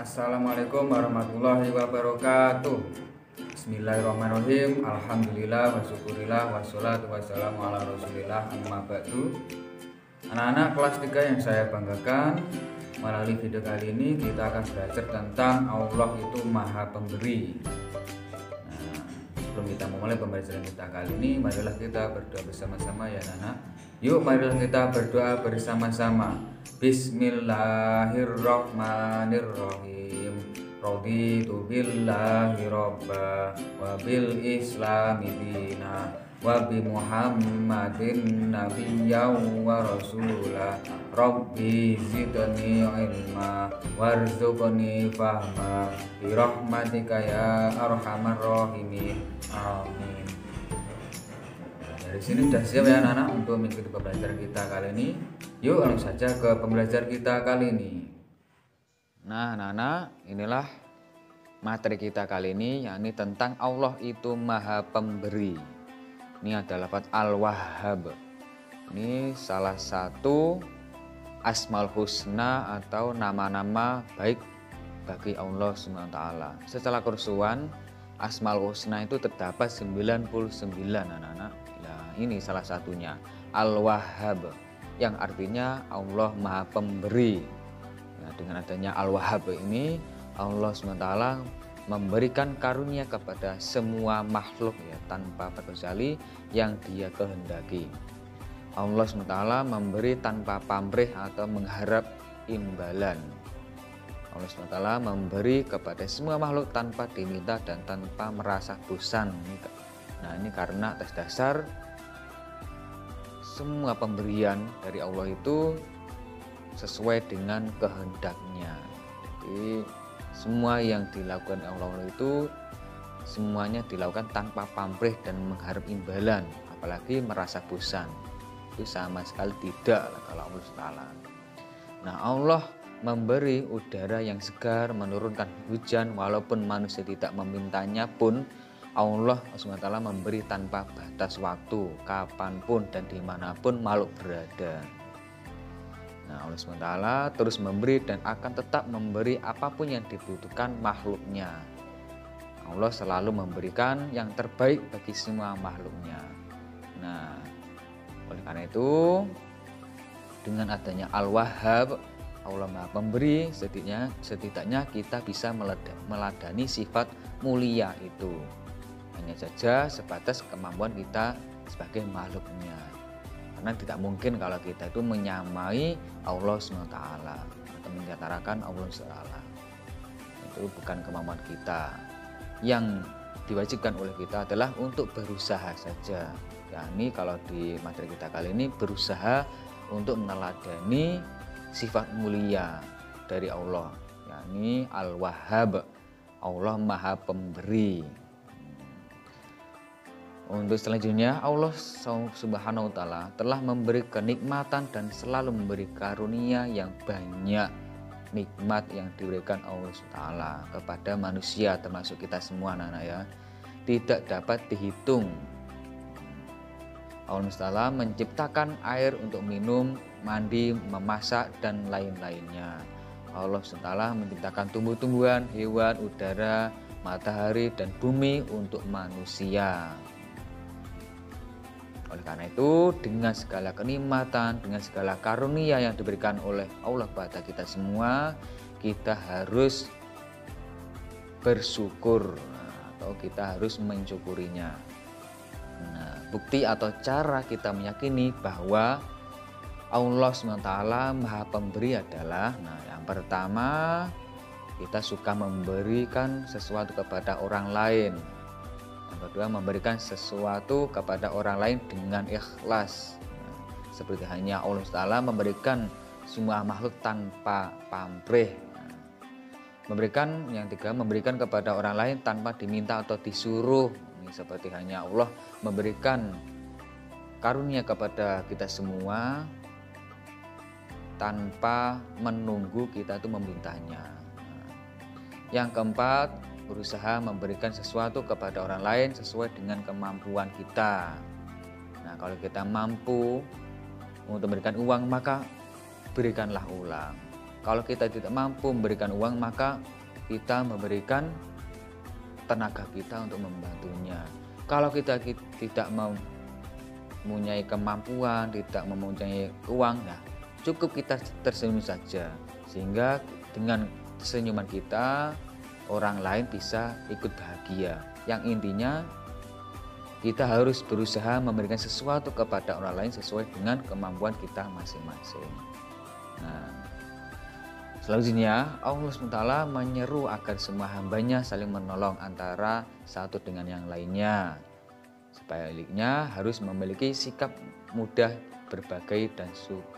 Assalamualaikum warahmatullahi wabarakatuh. Bismillahirrahmanirrahim. Alhamdulillah wa syukurillah wassalatu wassalamu ala rasulillah amma ba'du. Anak-anak kelas 3 yang saya banggakan, melalui video kali ini kita akan belajar tentang Allah itu Maha Pemberi. Nah, sebelum kita memulai pembelajaran kita kali ini, marilah kita berdoa bersama-sama ya anak-anak. Yuk marilah kita berdoa bersama-sama. Bismillahirrahmanirrahim. Raditu billahi robba wa bil islami dina wa bi muhammadin nabiyyan wa rasulah. Rabbi zidni ilma warzuqni fahma bi rahmatika ya arhamar rahimin. Amin. Dari sini sudah siap ya anak-anak untuk mengikuti pembelajaran kita kali ini. Yuk langsung saja ke pembelajaran kita kali ini. Nah anak-anak, inilah materi kita kali ini, yakni tentang Allah itu Maha Pemberi. Ini adalah lafaz Al-Wahhab. Ini salah satu Asmaul Husna atau nama-nama baik bagi Allah SWT. Secara keseluruhan Asmaul Husna itu terdapat 99 anak-anak. Nah, ini salah satunya Al-Wahhab, yang artinya Allah Maha Pemberi. Nah, dengan adanya Al-Wahhab ini, Allah SWT memberikan karunia kepada semua makhluk ya, tanpa terkecuali yang Dia kehendaki. Allah SWT memberi tanpa pamrih atau mengharap imbalan. Allah SWT memberi kepada semua makhluk tanpa diminta dan tanpa merasa bosan. Nah, ini karena atas dasar semua pemberian dari Allah itu sesuai dengan kehendaknya. Jadi semua yang dilakukan Allah itu semuanya dilakukan tanpa pamrih dan mengharap imbalan, apalagi merasa bosan. Itu sama sekali tidak kalau Allah Ta'ala. Nah, Allah memberi udara yang segar, menurunkan hujan walaupun manusia tidak memintanya pun Allah SWT memberi tanpa batas waktu, kapanpun dan dimanapun makhluk berada. Nah, Allah SWT terus memberi dan akan tetap memberi apapun yang dibutuhkan makhluknya. Allah selalu memberikan yang terbaik bagi semua makhluknya. Nah, oleh karena itu, dengan adanya Al-Wahhab, Allah Maha Pemberi, setidaknya kita bisa meladani sifat mulia itu. Hanya saja sebatas kemampuan kita sebagai makhluknya. Karena tidak mungkin kalau kita itu menyamai Allah SWT atau menyetarakan Allah SWT. Itu bukan kemampuan kita. Yang diwajibkan oleh kita adalah untuk berusaha saja. Yakni kalau di materi kita kali ini berusaha untuk meneladani sifat mulia dari Allah, yakni Al-Wahhab, Allah Maha Pemberi. Untuk selanjutnya, Allah Subhanahu wa Ta'ala telah memberi kenikmatan dan selalu memberi karunia yang banyak. Nikmat yang diberikan Allah SWT kepada manusia, termasuk kita semua anak-anak ya, tidak dapat dihitung. Allah SWT menciptakan air untuk minum, mandi, memasak, dan lain-lainnya. Allah SWT menciptakan tumbuh-tumbuhan, hewan, udara, matahari, dan bumi untuk manusia. Oleh karena itu, dengan segala kenikmatan, dengan segala karunia yang diberikan oleh Allah kepada kita semua, kita harus bersyukur atau kita harus mensyukurinya. Nah, bukti atau cara kita meyakini bahwa Allah SWT Maha Pemberi adalah, yang pertama, kita suka memberikan sesuatu kepada orang lain. Yang kedua, memberikan sesuatu kepada orang lain dengan ikhlas. Seperti hanya Allah Ta'ala memberikan semua makhluk tanpa pamrih. Yang ketiga, memberikan kepada orang lain tanpa diminta atau disuruh. Ini seperti hanya Allah memberikan karunia kepada kita semua tanpa menunggu kita itu memintanya. Yang keempat, berusaha memberikan sesuatu kepada orang lain sesuai dengan kemampuan kita. Nah, kalau kita mampu untuk memberikan uang, maka berikanlah uang. Kalau kita tidak mampu memberikan uang, maka kita memberikan tenaga kita untuk membantunya. Kalau kita tidak mempunyai kemampuan, tidak mempunyai uang, nah cukup kita tersenyum saja, sehingga dengan senyuman kita orang lain bisa ikut bahagia. Yang intinya kita harus berusaha memberikan sesuatu kepada orang lain sesuai dengan kemampuan kita masing-masing. Nah, selanjutnya Allah SWT menyeru agar semua hambanya saling menolong antara satu dengan yang lainnya. Sebaliknya harus memiliki sikap mudah berbagi dan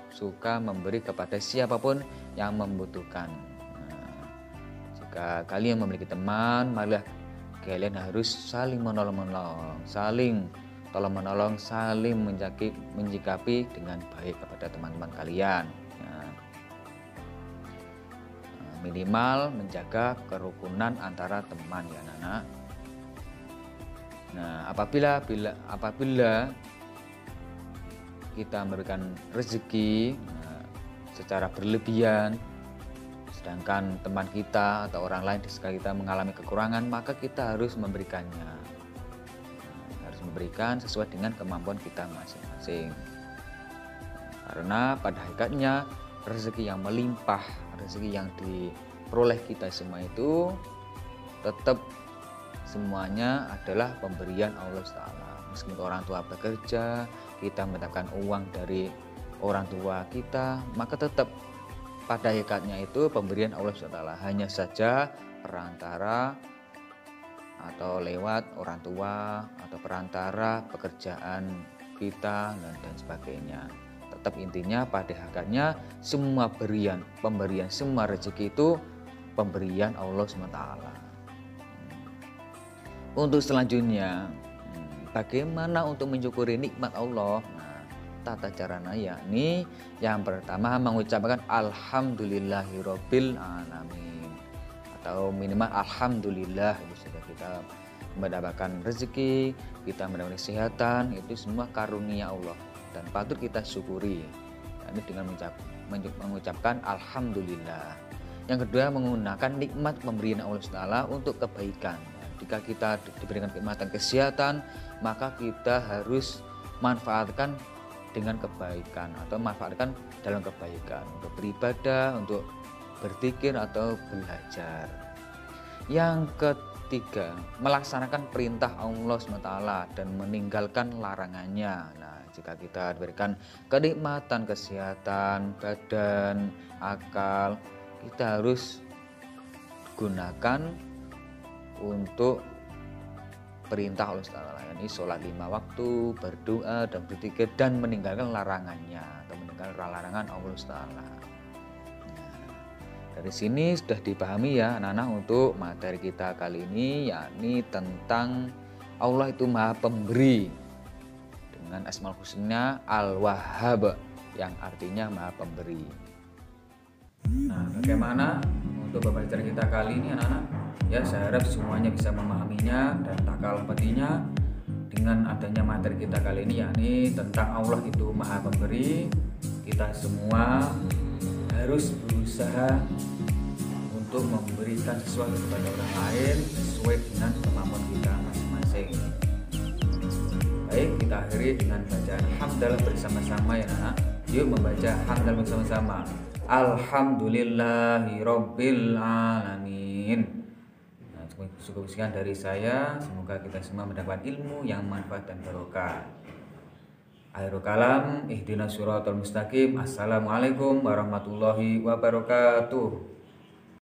suka memberi kepada siapapun yang membutuhkan. Nah, jika kalian memiliki teman, malah kalian harus saling menolong-menolong, saling tolong-menolong, saling menyikapi dengan baik kepada teman-teman kalian. Nah, minimal menjaga kerukunan antara teman ya anak-anak. Nah, apabila kita memberikan rezeki secara berlebihan, sedangkan teman kita atau orang lain di sekitar kita mengalami kekurangan, maka kita harus memberikannya. Harus memberikan sesuai dengan kemampuan kita masing-masing. Karena pada hakikatnya rezeki yang melimpah, rezeki yang diperoleh kita semua itu tetap semuanya adalah pemberian Allah Ta'ala. Meskipun orang tua bekerja, kita mendapatkan uang dari orang tua kita, maka tetap pada hakikatnya itu pemberian Allah SWT. Hanya saja perantara atau lewat orang tua atau perantara pekerjaan kita dan sebagainya. Tetap intinya pada hakikatnya semua pemberian semua rezeki itu pemberian Allah SWT. Untuk selanjutnya, bagaimana untuk mensyukuri nikmat Allah? Tata caranya yakni yang pertama mengucapkan alhamdulillahirabbil alamin, atau minimal alhamdulillah. Itu sudah kita mendapatkan rezeki, kita mendapatkan kesehatan, itu semua karunia Allah dan patut kita syukuri. Ini dengan mengucapkan alhamdulillah. Yang kedua, menggunakan nikmat pemberian Allah SWT untuk kebaikan. Jika kita diberikan kenikmatan kesehatan, maka kita harus manfaatkan dengan kebaikan atau manfaatkan dalam kebaikan untuk beribadah, untuk berzikir atau belajar. Yang ketiga, melaksanakan perintah Allah SWT dan meninggalkan larangannya. Nah, jika kita diberikan kenikmatan kesehatan, badan, akal, kita harus gunakan untuk perintah Allah SWT, yakni sholat 5 waktu, berdoa dan berzikir, dan meninggalkan larangannya atau meninggalkan larangan Allah SWT. Nah, dari sini sudah dipahami ya anak-anak untuk materi kita kali ini, yakni tentang Allah itu Maha Pemberi dengan Asmaul Husna Al-Wahhab yang artinya Maha Pemberi. Nah, bagaimana untuk pembelajaran kita kali ini anak-anak? Ya, saya harap semuanya bisa memahaminya dan tak kalah pentingnya dengan adanya materi kita kali ini, yakni tentang Allah itu Maha Pemberi. Kita semua harus berusaha untuk memberikan sesuatu kepada orang lain sesuai dengan kemampuan kita masing-masing. Baik, kita akhiri dengan bacaan hamdalah bersama-sama ya anak. Yuk membaca hamdalah bersama-sama. Alhamdulillahirabbil alamin. Cukup sekian dari saya. Semoga kita semua mendapat ilmu yang manfaat dan barokah. Akhirul kalam, ihdinas siratal mustaqim. Assalamualaikum warahmatullahi wabarakatuh.